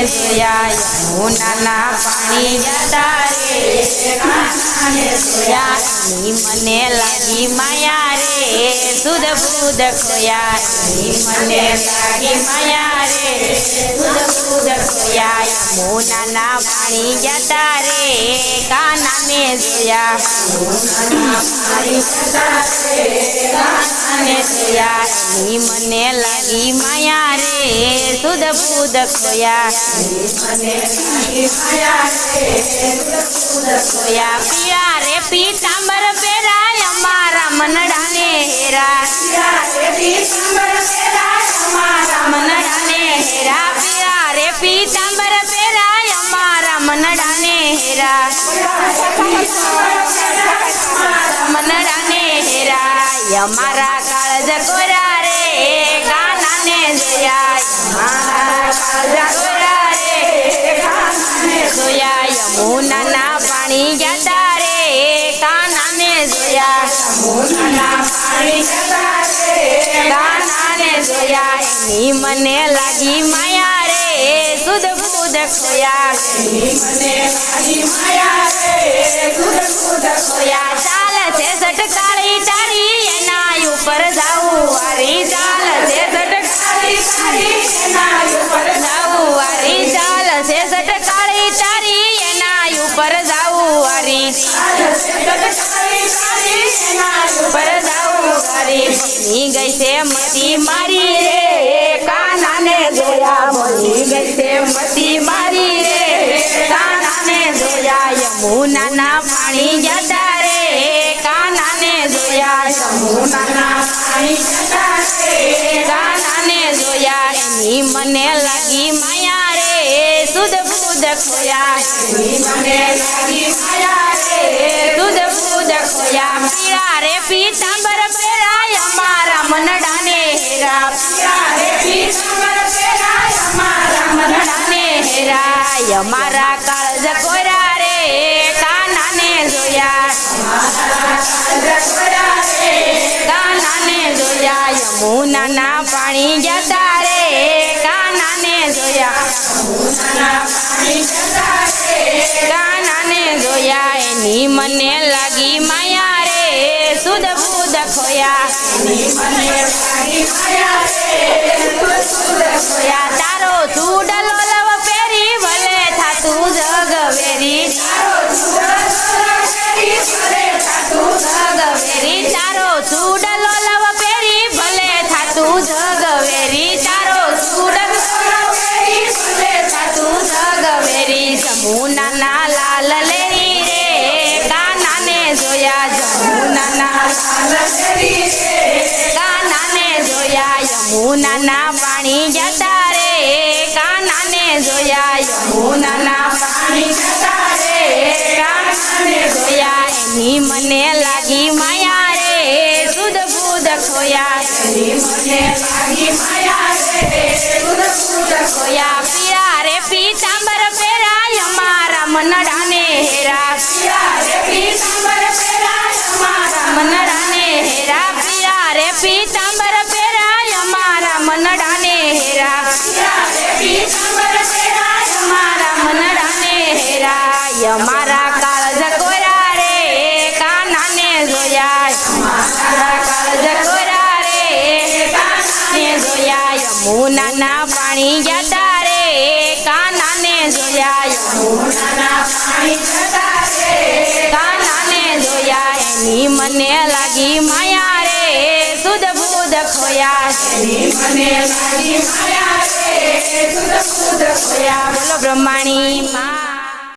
જોયા યમુનાના પાણી જતા રે કાનાને જોયા ની મને લાગી માયા રે સુધ બુધ ખોયા ની મને લાગી માયા રે સુધ બુધ ખોયા યમુનાના પાણી જતા રે કાનાને જોયા કાનાને જોયા ની મને લાગી માયા રે સુધ બુધ ખોયા ખોયા પીળા રે પીતાંબર પહેરાય અમારા મનડાને હેરા મનડાને હેરા પીળા રે પીતાંબર પહેરાય અમારા મનડાને હેરા મનડાને હેરા અમારા કાળજ કોરા રે કાનાને જોયા અમારા કાળજ કોરા રે કાનાને જોયા યમુનાના પાણી જતા રે કાનાને જોયા યમુનાના પાણી જતા રે કાનાને જોયા એની મને લાગી માયા રે સુધ બુધ ખોયા એની મને લાગી માયા રે સુધ બુધ ખોયા ચાલ છે સટકાળી તારી એના ઉપર જાવું વારી ચાલ છે સટકાળી તારી એના ઉપર જાવું વારી ચાલ છે સટકાળી તારી એના ઉપર જાવું વારી ઉપર જાવું વારી બની ગઈ છે મતી મારી રે કાનાને જોયા બની ગઈ છે મતી મારી રે કાનાને જોયા યમુનાના પાણી જતા રે કાનાને જોયા યમુનાના પાણી જતા રે કાનાને જોયા એની મને લાગી માયા રે સુધ બુધ ખોયા એની મને લાગી માયા રે સુધ બુધ ખોયા પીળા રે પીતાંબર પહેરાય અમારા મનડાને હેરા પીળા રે પીતાંબર પહેરાય અમારા મનડાને હેરા અમારા કાળજ કોરા રે કાનાને જોયા કાનાને જોયા યમુનાના પાણી જતા રે કાનાને જોયા કાનાને જોયા એની મને લાગી માયા રે સુધ બુધ ખોયા ખોયા તારો ચૂડલો લવ પહેરી ભલે થાતું જગ વેરી તારો ચૂડલો લવ પહેરી ભલે થાતું જગ વેરી તારો ચૂડલો થાતું જગ વેરી જમુનાના લાલ લેરી રે કાનાને જોયા જમુનાના કાનાને જોયા યમુનાના પાણી જતા રે કાનાને જોયા યમુનાના પાણી જતા રે કાનાને જોયા એની મને લાગી માયા રે સુધ બુધ ખોયા એની મને લાગી માયા રે સુધ બુધ ખોયા પીળા રે પીતાંબર પહેરાય અમારા મનડાને હેરા પીળા રે પીતાંબર પહેરાય અમારા મનડાને હેરા પીળા રે પીતાંબર પહેરાય અમારા મનડાને હેરા પીળા રે પીતાંબર પહેરાય અમારા મનડાને હેરા અમારા કાળજ કોરા રે કાનાને જોયા અમારા કાળજ કોરા રે કાનાને જોયા યમુનાના પાણી જતા રે કાનાને જોયા યમુનાના પાણી જતા રે કાનાને જોયા એની મને લાગી માયા રે સુધ બુધ ખોયા એની મને લાગી માયા રે સુધ બુધ ખોયા બોલો બ્રહ્માણી માં